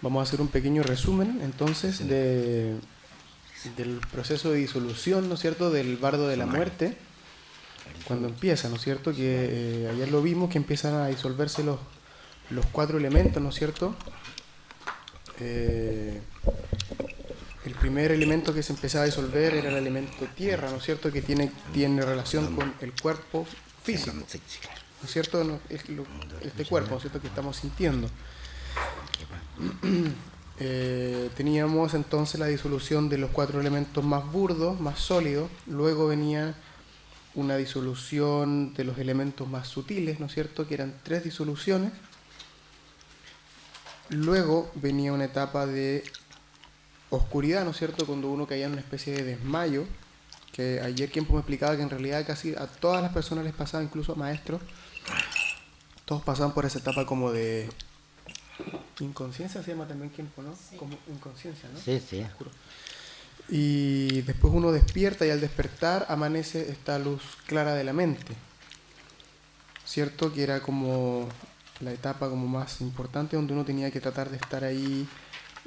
Vamos a hacer un pequeño resumen entonces del proceso de disolución, ¿no es cierto?, del bardo de la muerte, cuando empieza, ¿no es cierto?, que ayer lo vimos, que empiezan a disolverse los cuatro elementos, ¿no es cierto? El primer elemento que se empezaba a disolver era el elemento tierra, ¿no es cierto?, que tiene relación con el cuerpo físico, ¿no es cierto?, este cuerpo, ¿no es cierto?, que estamos sintiendo. Teníamos entonces la disolución de los cuatro elementos más burdos, más sólidos. Luego venía una disolución de los elementos más sutiles, ¿no es cierto?, que eran 3 disoluciones. Luego venía una etapa de oscuridad, ¿no es cierto?, cuando uno caía en una especie de desmayo, que ayer Kempo me explicaba que en realidad casi a todas las personas les pasaba, incluso a maestros, todos pasaban por esa etapa como de inconsciencia, se llama también Kempo, ¿no? Sí. Como inconsciencia, ¿no? Sí, sí. Oscuro. Y después uno despierta y al despertar amanece esta luz clara de la mente, ¿cierto? Que era como la etapa como más importante, donde uno tenía que tratar de estar ahí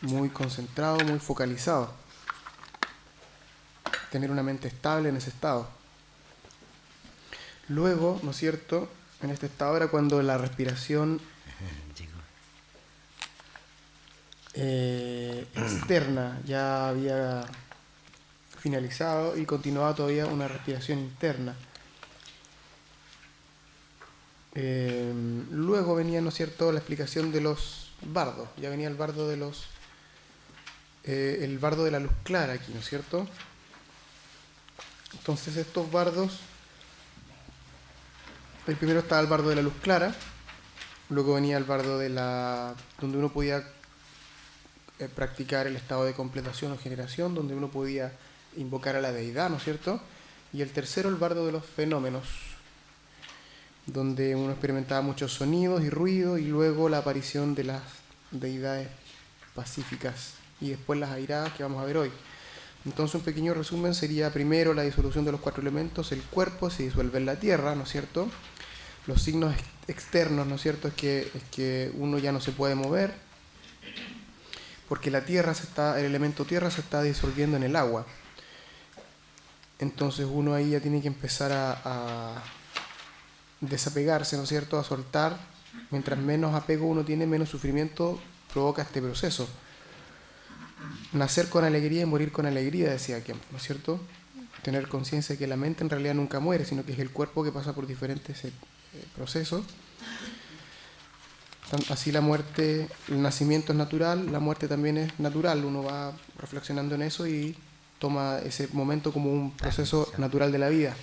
muy concentrado, muy focalizado, tener una mente estable en ese estado. Luego, ¿no es cierto?, en este estado era cuando la respiración externa ya había finalizado y continuaba todavía una respiración interna. Luego venía, ¿no es cierto?, la explicación de los bardos. Ya venía el bardo de el bardo de la luz clara aquí, ¿no es cierto? Entonces estos bardos, el primero estaba el bardo de la luz clara, luego venía el bardo de donde uno podía practicar el estado de completación o generación, donde uno podía invocar a la deidad, ¿no es cierto? Y el tercero, el bardo de los fenómenos, donde uno experimentaba muchos sonidos y ruidos, y luego la aparición de las deidades pacíficas, y después las airadas que vamos a ver hoy. Entonces un pequeño resumen sería primero la disolución de los cuatro elementos. El cuerpo se disuelve en la tierra, ¿no es cierto? Los signos externos, ¿no es cierto?, es que uno ya no se puede mover, porque la tierra el elemento tierra se está disolviendo en el agua. Entonces uno ahí ya tiene que empezar a desapegarse, ¿no es cierto?, a soltar. Mientras menos apego uno tiene, menos sufrimiento provoca este proceso. Nacer con alegría y morir con alegría, decía Kemp, ¿no es cierto? Tener conciencia de que la mente en realidad nunca muere, sino que es el cuerpo que pasa por diferentes procesos. Así la muerte, el nacimiento es natural, la muerte también es natural. Uno va reflexionando en eso y toma ese momento como un proceso natural de la vida,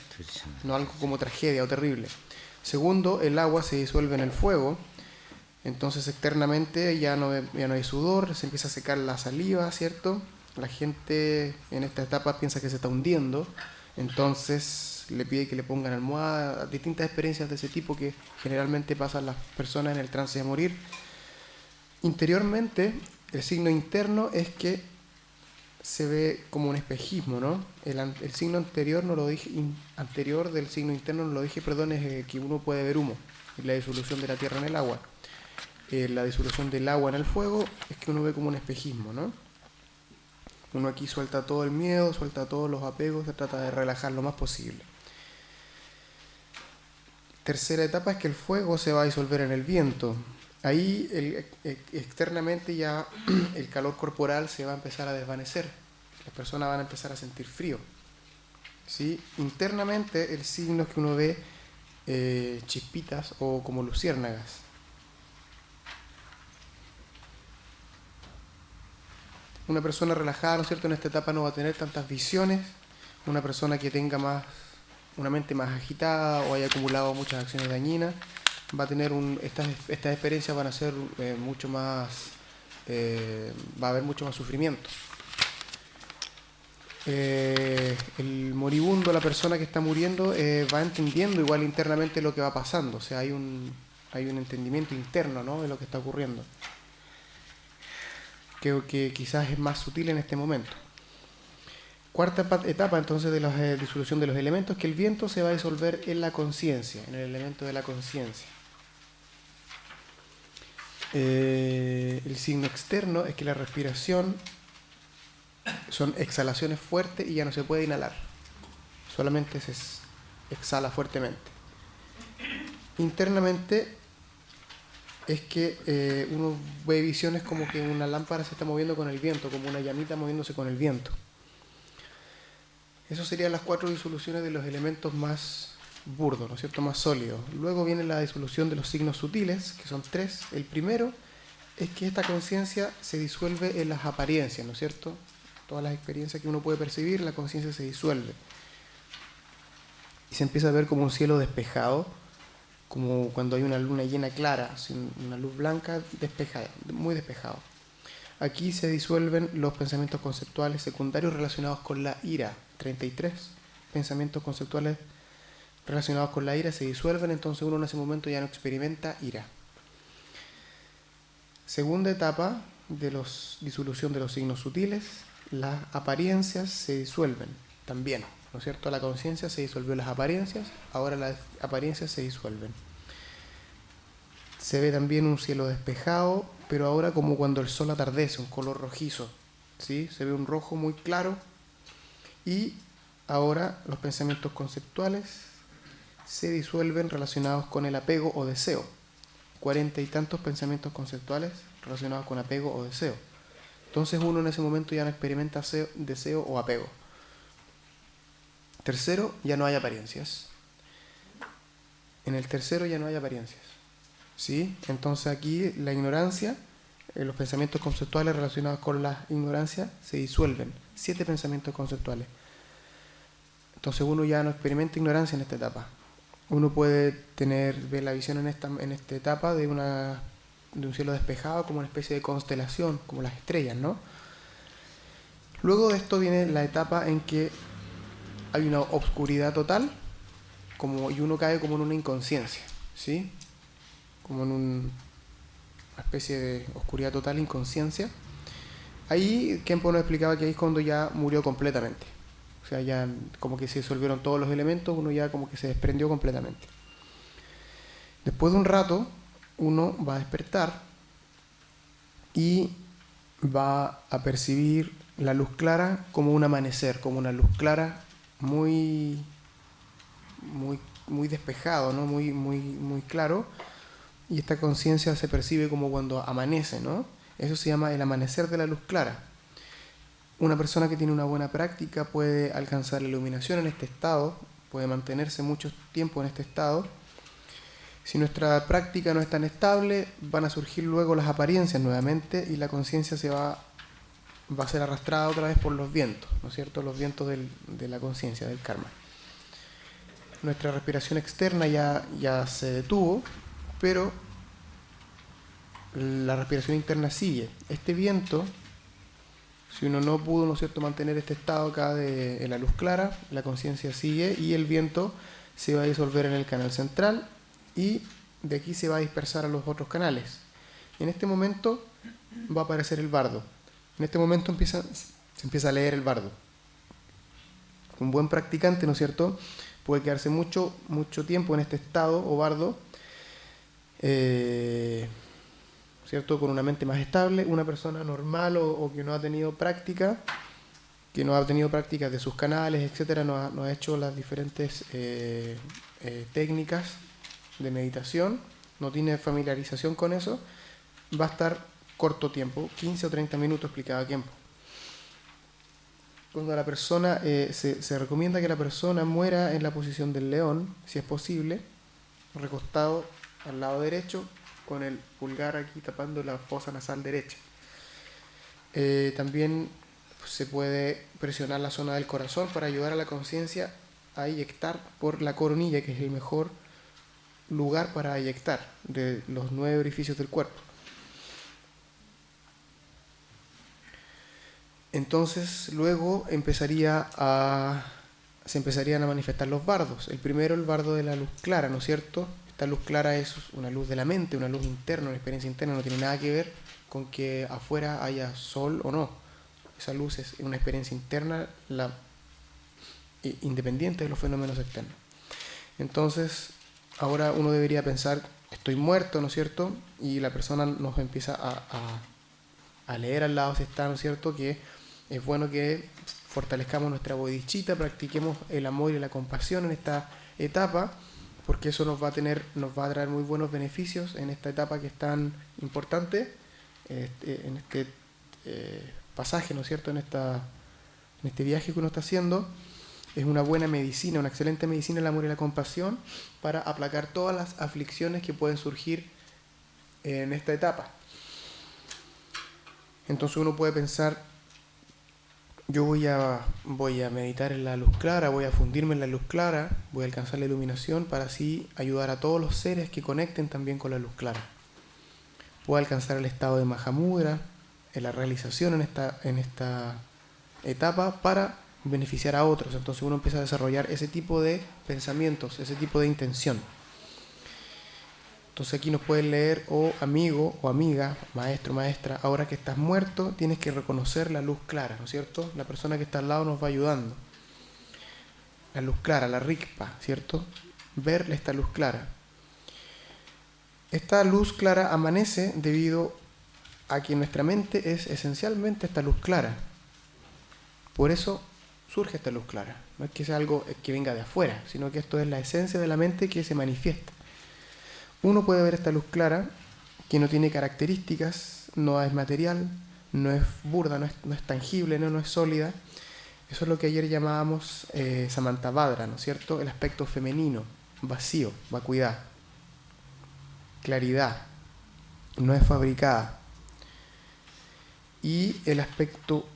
no algo como tragedia o terrible. Segundo, el agua se disuelve en el fuego, entonces externamente ya no hay sudor, se empieza a secar la saliva, ¿cierto? La gente en esta etapa piensa que se está hundiendo, entonces le pide que le pongan almohada, distintas experiencias de ese tipo que generalmente pasan las personas en el trance de morir. Interiormente, el signo interno es que se ve como un espejismo, ¿no? El signo anterior no lo dije, anterior del signo interno no lo dije, perdón, es que uno puede ver humo, es la disolución de la tierra en el agua. La disolución del agua en el fuego es que uno ve como un espejismo, ¿no? Uno aquí suelta todo el miedo, suelta todos los apegos, se trata de relajar lo más posible. Tercera etapa es que el fuego se va a disolver en el viento. Ahí externamente ya el calor corporal se va a empezar a desvanecer. Las personas van a empezar a sentir frío, ¿sí? Internamente el signo es que uno ve chispitas o como luciérnagas. Una persona relajada, ¿no es cierto?, en esta etapa no va a tener tantas visiones. Una persona que tenga una mente más agitada o haya acumulado muchas acciones dañinas, va a tener estas experiencias van a ser mucho más, va a haber mucho más sufrimiento. El moribundo, la persona que está muriendo, va entendiendo igual internamente lo que va pasando, o sea, hay un entendimiento interno, ¿no?, de lo que está ocurriendo, que quizás es más sutil en este momento. Cuarta etapa entonces de la disolución de los elementos, que el viento se va a disolver en la conciencia, en el elemento de la conciencia. El signo externo es que la respiración son exhalaciones fuertes y ya no se puede inhalar. Solamente se exhala fuertemente. Internamente es que uno ve visiones como que una lámpara se está moviendo con el viento, como una llamita moviéndose con el viento. Eso serían las 4 disoluciones de los elementos más burdos, ¿no es cierto?, más sólidos. Luego viene la disolución de los signos sutiles, que son 3. El primero es que esta conciencia se disuelve en las apariencias, ¿no es cierto? Todas las experiencias que uno puede percibir, la conciencia se disuelve. Y se empieza a ver como un cielo despejado, como cuando hay una luna llena clara, sin una luz blanca despejada, muy despejado. Aquí se disuelven los pensamientos conceptuales secundarios relacionados con la ira. 33 pensamientos conceptuales relacionados con la ira se disuelven, entonces uno en ese momento ya no experimenta ira. Segunda etapa de disolución de los signos sutiles, las apariencias se disuelven también, ¿no es cierto? La conciencia se disolvió las apariencias, ahora las apariencias se disuelven. Se ve también un cielo despejado, pero ahora como cuando el sol atardece, un color rojizo, ¿sí? Se ve un rojo muy claro. Y ahora los pensamientos conceptuales se disuelven relacionados con el apego o deseo. 40 y tantos pensamientos conceptuales relacionados con apego o deseo. Entonces uno en ese momento ya no experimenta deseo o apego. Tercero, ya no hay apariencias. En el tercero ya no hay apariencias, ¿sí? Entonces aquí la ignorancia, los pensamientos conceptuales relacionados con la ignorancia se disuelven. 7 pensamientos conceptuales. Entonces uno ya no experimenta ignorancia en esta etapa. Uno puede ver la visión en esta etapa de un cielo despejado como una especie de constelación, como las estrellas, ¿no? Luego de esto viene la etapa en que hay una obscuridad total y uno cae como en una inconsciencia, ¿sí? Como en una especie de oscuridad total, inconsciencia. Ahí Khenpo nos explicaba que ahí es cuando ya murió completamente. O sea, ya como que se disolvieron todos los elementos, uno ya como que se desprendió completamente. Después de un rato, uno va a despertar y va a percibir la luz clara como un amanecer, como una luz clara muy despejado, ¿no? Muy claro. Y esta conciencia se percibe como cuando amanece, ¿no? Eso se llama el amanecer de la luz clara. Una persona que tiene una buena práctica puede alcanzar la iluminación en este estado, puede mantenerse mucho tiempo en este estado. Si nuestra práctica no es tan estable, van a surgir luego las apariencias nuevamente y la conciencia va a ser arrastrada otra vez por los vientos, ¿no es cierto? Los vientos de la conciencia, del karma. Nuestra respiración externa ya se detuvo, pero la respiración interna sigue. Este viento, si uno no pudo, ¿no es cierto?, mantener este estado acá en la luz clara, la conciencia sigue y el viento se va a disolver en el canal central y de aquí se va a dispersar a los otros canales. En este momento va a aparecer el bardo. En este momento se empieza a leer el bardo. Un buen practicante, ¿no es cierto?, puede quedarse mucho tiempo en este estado o bardo, ¿cierto?, con una mente más estable. Una persona normal o que no ha tenido práctica, de sus canales, etcétera, no ha hecho las diferentes técnicas de meditación, no tiene familiarización con eso, va a estar corto tiempo, 15 o 30 minutos explicaba tiempo. Cuando la persona, se recomienda que la persona muera en la posición del león, si es posible, recostado al lado derecho, con el pulgar aquí tapando la fosa nasal derecha. También se puede presionar la zona del corazón para ayudar a la conciencia a eyectar por la coronilla, que es el mejor lugar para eyectar de los 9 orificios del cuerpo. Entonces luego se empezarían a manifestar los bardos. El primero, el bardo de la luz clara, ¿no es cierto? Esta luz clara es una luz de la mente, una luz interna, una experiencia interna, no tiene nada que ver con que afuera haya sol o no. Esa luz es una experiencia interna independiente de los fenómenos externos. Entonces, ahora uno debería pensar estoy muerto, ¿no es cierto? Y la persona nos empieza a leer al lado si está, ¿no es cierto? Que es bueno que fortalezcamos nuestra bodhicitta, practiquemos el amor y la compasión en esta etapa, porque eso nos va a traer muy buenos beneficios en esta etapa que es tan importante, en este pasaje, ¿no es cierto? En este viaje que uno está haciendo. Es una buena medicina, una excelente medicina el amor y la compasión para aplacar todas las aflicciones que pueden surgir en esta etapa. Entonces uno puede pensar, yo voy a meditar en la luz clara, voy a fundirme en la luz clara, voy a alcanzar la iluminación para así ayudar a todos los seres que conecten también con la luz clara. Puedo alcanzar el estado de Mahamudra, en la realización en esta etapa para beneficiar a otros. Entonces uno empieza a desarrollar ese tipo de pensamientos, ese tipo de intención. Entonces aquí nos pueden leer, oh amigo o amiga, maestro, maestra, ahora que estás muerto tienes que reconocer la luz clara, ¿no es cierto? La persona que está al lado nos va ayudando. La luz clara, la rikpa, ¿cierto? Ver esta luz clara. Esta luz clara amanece debido a que nuestra mente es esencialmente esta luz clara. Por eso surge esta luz clara. No es que sea algo que venga de afuera, sino que esto es la esencia de la mente que se manifiesta. Uno puede ver esta luz clara, que no tiene características, no es material, no es burda, no es tangible, no es sólida. Eso es lo que ayer llamábamos Samantabhadra, ¿no es cierto? El aspecto femenino, vacío, vacuidad, claridad, no es fabricada. Y el aspecto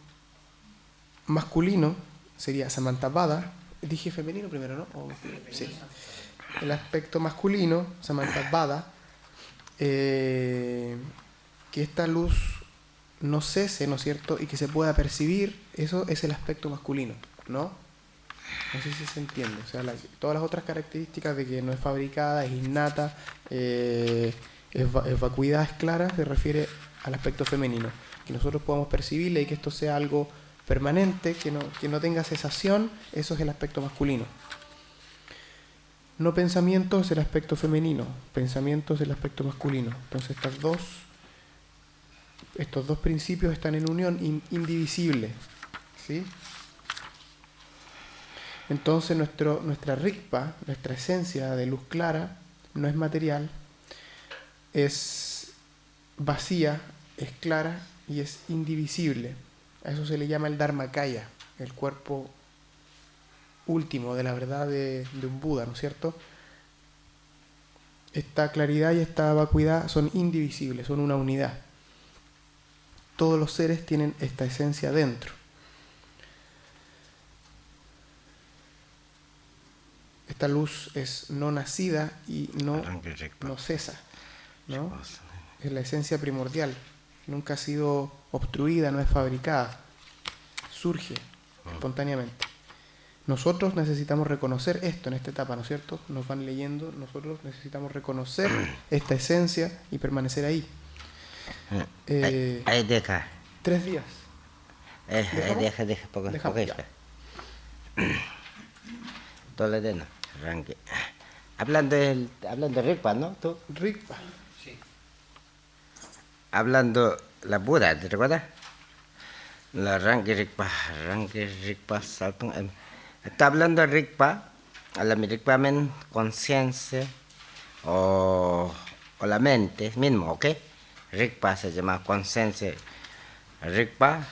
masculino sería Samantabhadra. Dije femenino primero, ¿no? Sí. El aspecto masculino, Samantabhadra, que esta luz no cese, ¿no es cierto? Y que se pueda percibir, eso es el aspecto masculino, ¿no? No sé si se entiende. O sea, todas las otras características de que no es fabricada, es innata, es vacuidad, es clara, se refiere al aspecto femenino. Que nosotros podamos percibirle y que esto sea algo permanente, que no tenga cesación, eso es el aspecto masculino. No pensamiento es el aspecto femenino, pensamiento es el aspecto masculino. Entonces estos dos principios están en unión indivisible, ¿sí? Entonces nuestra rikpa, nuestra esencia de luz clara, no es material, es vacía, es clara y es indivisible. A eso se le llama el Dharmakaya, el cuerpo último de la verdad de un Buda, ¿no es cierto? Esta claridad y esta vacuidad son indivisibles, son una unidad. Todos los seres tienen esta esencia dentro. Esta luz es no nacida y no cesa, ¿no? Es la esencia primordial. Nunca ha sido obstruida, no es fabricada. Surge espontáneamente. Nosotros necesitamos reconocer esto en esta etapa, ¿no es cierto? Nos van leyendo, nosotros necesitamos reconocer esta esencia y permanecer ahí. 3 días. Deja poco. Toledano, arranque. Hablando de Rigpa, ¿no? ¿Tú? Rigpa. Sí. Hablando la Buda, ¿te recuerdas? La Rangi Rigpa, salto. Está hablando de Rigpa, la Rigpa men conciencia o la mente mismo, ¿ok? Rigpa se llama conciencia. Rigpa,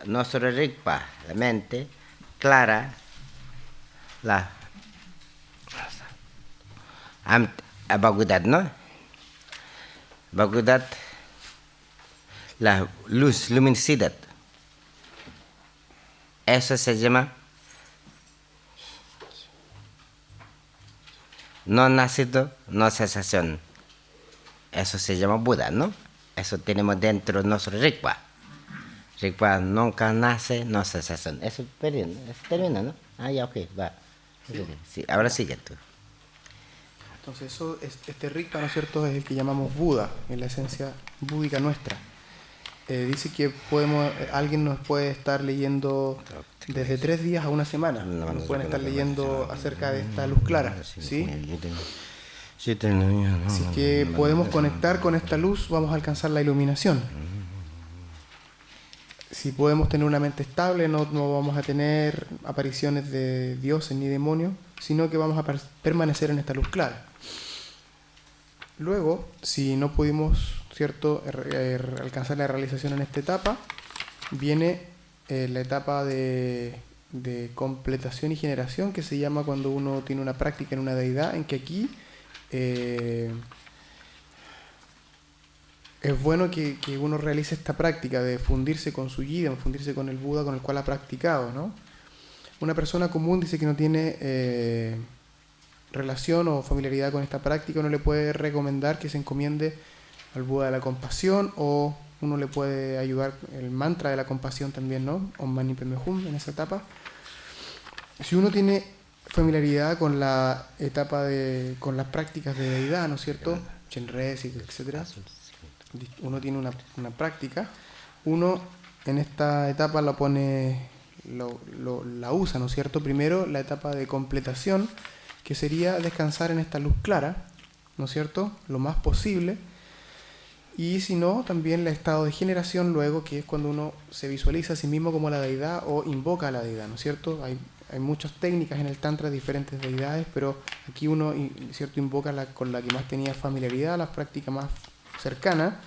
nuestro Rigpa, la mente clara, la vacuidad, ¿no? Vacuidad, la luz, luminosidad. Eso se llama no nacido, no cesación. Eso se llama Buda, ¿no? Eso tenemos dentro de nuestro Rigpa. Rigpa nunca nace, no cesación. Eso termina, ¿no? Ah, ya, ok, va. Sí, ahora sigue tú. Entonces este Rigpa, ¿no es cierto?, es el que llamamos Buda, en la esencia búdica nuestra. Dice que alguien nos puede estar leyendo desde 3 días a 1 semana. Nos pueden estar leyendo acerca de esta luz clara, ¿sí? Sí, tenía, no, Así que podemos conectar con esta luz, vamos a alcanzar la iluminación. Si podemos tener una mente estable, no vamos a tener apariciones de dioses ni demonios, sino que vamos a permanecer en esta luz clara. Luego, si no pudimos, ¿cierto?, alcanzar la realización en esta etapa, viene la etapa de completación y generación, que se llama cuando uno tiene una práctica en una deidad, en que aquí es bueno que uno realice esta práctica de fundirse con su Yidam, fundirse con el Buda con el cual ha practicado, ¿no? Una persona común dice que no tiene relación o familiaridad con esta práctica, uno le puede recomendar que se encomiende al Buda de la compasión, o uno le puede ayudar el mantra de la compasión también, ¿no? Om Mani Padme Hum, en esa etapa. Si uno tiene familiaridad con la etapa con las prácticas de deidad, ¿no es cierto? Chenrez, etc. Uno tiene una práctica, uno en esta etapa la usa, ¿no es cierto? Primero la etapa de completación, que sería descansar en esta luz clara, ¿no es cierto?, lo más posible. Y si no, también el estado de generación luego, que es cuando uno se visualiza a sí mismo como la deidad o invoca a la deidad, ¿no es cierto? Hay muchas técnicas en el Tantra, diferentes deidades, pero aquí uno, ¿cierto?, invoca con la que más tenía familiaridad, la práctica más cercana.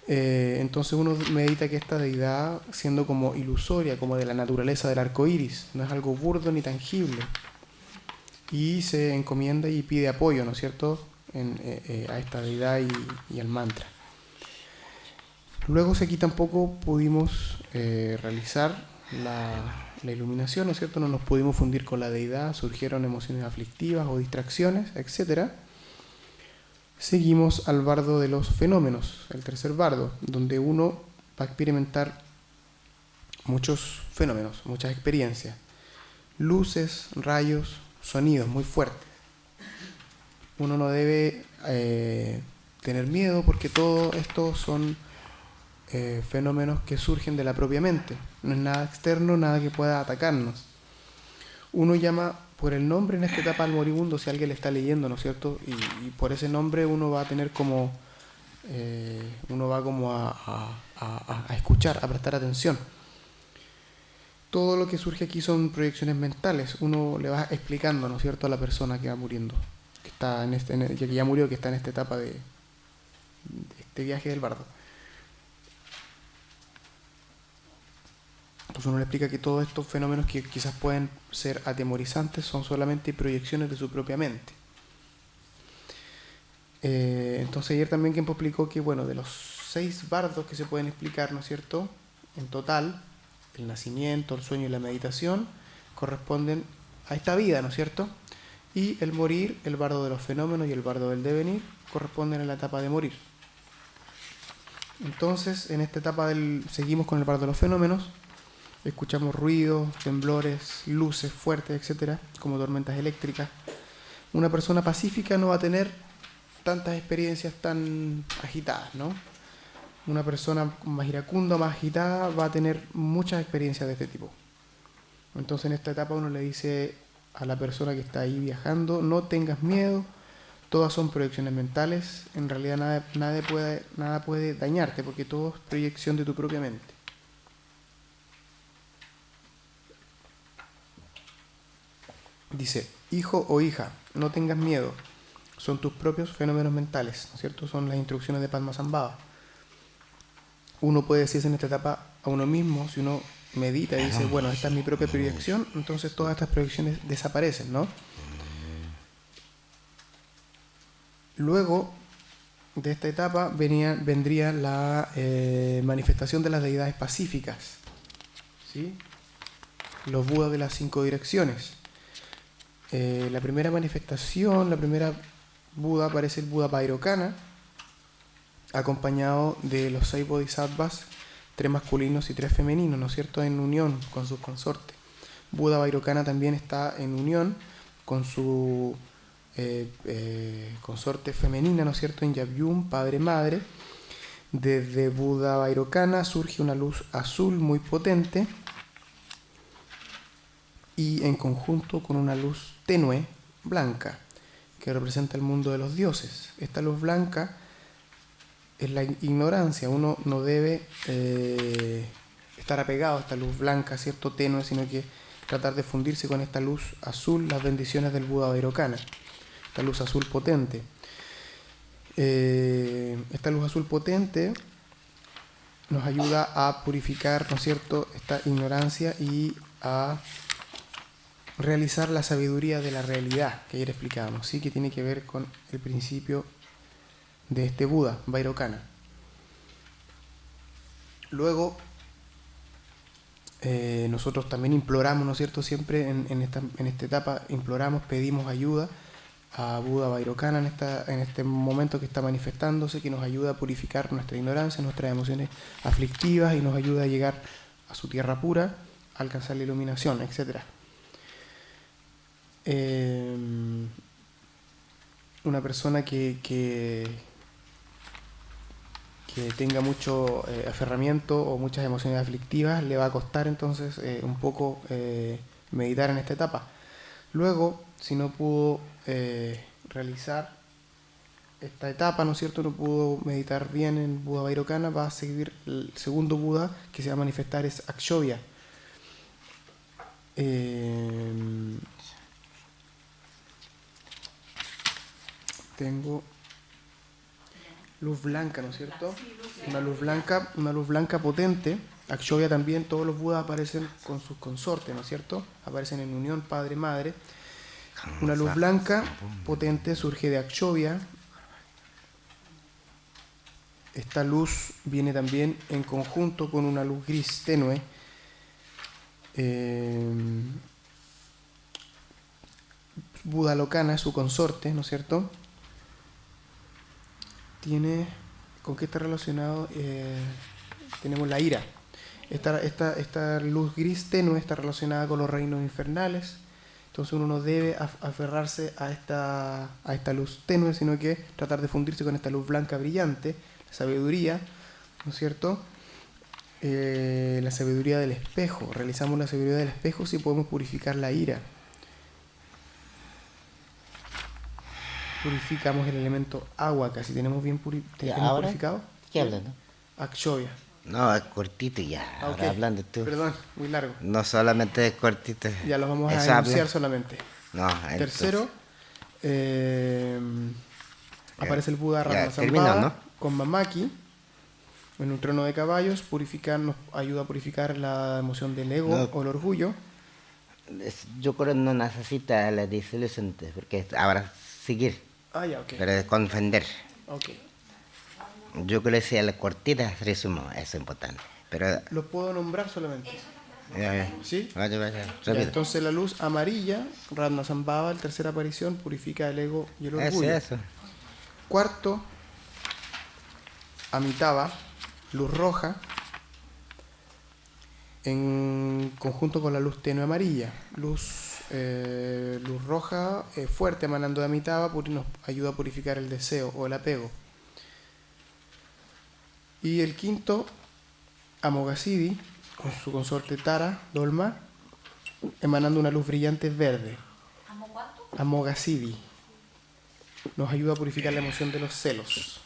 Entonces uno medita que esta deidad, siendo como ilusoria, como de la naturaleza del arco iris, no es algo burdo ni tangible, y se encomienda y pide apoyo, ¿no es cierto?, a esta deidad y al mantra. Luego, si aquí tampoco pudimos realizar la iluminación, ¿no es cierto?, no nos pudimos fundir con la deidad, surgieron emociones aflictivas o distracciones, etc. Seguimos al bardo de los fenómenos, el tercer bardo, donde uno va a experimentar muchos fenómenos, muchas experiencias, luces, rayos, sonidos muy fuertes. Uno no debe tener miedo, porque todo esto son fenómenos que surgen de la propia mente. No es nada externo, nada que pueda atacarnos. Uno llama por el nombre en esta etapa al moribundo si alguien le está leyendo, ¿no es cierto? Y por ese nombre uno va a tener como a escuchar, a prestar atención. Todo lo que surge aquí son proyecciones mentales. Uno le va explicando, ¿no es cierto?, a la persona que va muriendo, que está que ya murió, que está en esta etapa de este viaje del bardo. Entonces uno le explica que todos estos fenómenos que quizás pueden ser atemorizantes son solamente proyecciones de su propia mente. Entonces ayer también Khenpo explicó que, bueno, de los 6 bardos que se pueden explicar, ¿no es cierto?, en total, el nacimiento, el sueño y la meditación corresponden a esta vida, ¿no es cierto? Y el morir, el bardo de los fenómenos y el bardo del devenir, corresponden a la etapa de morir. Entonces, en esta etapa seguimos con el bardo de los fenómenos, escuchamos ruidos, temblores, luces fuertes, etc., como tormentas eléctricas. Una persona pacífica no va a tener tantas experiencias tan agitadas, ¿no? Una persona más iracunda, más agitada, va a tener muchas experiencias de este tipo. Entonces en esta etapa uno le dice a la persona que está ahí viajando: no tengas miedo, todas son proyecciones mentales, en realidad nada puede dañarte, porque todo es proyección de tu propia mente. Dice: hijo o hija, no tengas miedo, son tus propios fenómenos mentales, ¿no es cierto? Son las instrucciones de Padmasambhava. Uno puede decirse en esta etapa a uno mismo, si uno medita y dice: bueno, esta es mi propia proyección, entonces todas estas proyecciones desaparecen, ¿no? Luego de esta etapa vendría la manifestación de las deidades pacíficas, ¿sí? Los Budas de las 5 direcciones. La primera manifestación, la primera Buda, aparece el Buda Vairocana, acompañado de los 6 bodhisattvas, 3 masculinos y 3 femeninos, ¿no es cierto?, en unión con sus consortes. Buda Vairocana también está en unión con su consorte femenina, ¿no es cierto?, en Yavyum, padre-madre. Desde Buda Vairocana surge una luz azul muy potente, y en conjunto con una luz tenue, blanca. que representa el mundo de los dioses. Esta luz blanca es la ignorancia. Uno no debe estar apegado a esta luz blanca, cierto, tenue, sino que tratar de fundirse con esta luz azul, las bendiciones del Buda Vairocana, esta luz azul potente. Esta luz azul potente nos ayuda a purificar, ¿no es cierto?, esta ignorancia y a realizar la sabiduría de la realidad que ayer explicábamos, ¿sí?, que tiene que ver con el principio de este Buda, Vairocana. Luego, nosotros también imploramos, ¿no es cierto?, siempre en esta etapa imploramos, pedimos ayuda a Buda Vairocana en este momento que está manifestándose, que nos ayuda a purificar nuestra ignorancia, nuestras emociones aflictivas y nos ayuda a llegar a su tierra pura, a alcanzar la iluminación, etc. Una persona que tenga mucho aferramiento o muchas emociones aflictivas le va a costar entonces un poco meditar en esta etapa. Luego, si no pudo realizar esta etapa, ¿no es cierto?, no pudo meditar bien en Buda Vairocana, va a seguir el segundo Buda que se va a manifestar, es Akshobhya. Tengo luz blanca, ¿no es cierto? Una luz blanca potente. Akshobhya también, todos los Budas aparecen con sus consortes, ¿no es cierto? Aparecen en unión padre-madre. Una luz blanca potente surge de Akshobhya. Esta luz viene también en conjunto con una luz gris tenue. Buda Lokana es su consorte, ¿no es cierto? ¿Con qué está relacionado? Tenemos la ira. Esta luz gris tenue está relacionada con los reinos infernales. Entonces uno no debe aferrarse a esta luz tenue, sino que tratar de fundirse con esta luz blanca brillante, la sabiduría, ¿no es cierto? La sabiduría del espejo. Realizamos la sabiduría del espejo si podemos purificar la ira. Purificamos el elemento agua, casi tenemos bien purificado. ¿Qué hablas, no? Akshobhya. No, es cortito ya. Ahora Okay. hablando tú. Perdón, muy largo. No solamente es cortito. Ya los vamos a Eso enunciar habla. solamente. No, entonces, Tercero, aparece el Buda termino, Ratnasambhava ¿no? con Mamaki en un trono de caballos. Nos ayuda a purificar la emoción del ego o el orgullo. yo creo que no necesita la disolución, porque ahora seguir, Ah, ya, ok. pero confender. Ok. Yo creo que si la cortita resumo, eso es importante. Pero, Los puedo nombrar solamente. ¿Sí? Vaya, Ya, rápido. entonces la luz amarilla, Ratnasambhava, la tercera aparición, purifica el ego y el orgullo. Eso. Cuarto, Amitabha, luz roja, en conjunto con la luz tenue amarilla. Luz roja fuerte emanando de Amitabha nos ayuda a purificar el deseo o el apego. Y el quinto, Amoghasiddhi, con su consorte Tara, Dolma, emanando una luz brillante verde. Amoghasiddhi nos ayuda a purificar la emoción de los celos.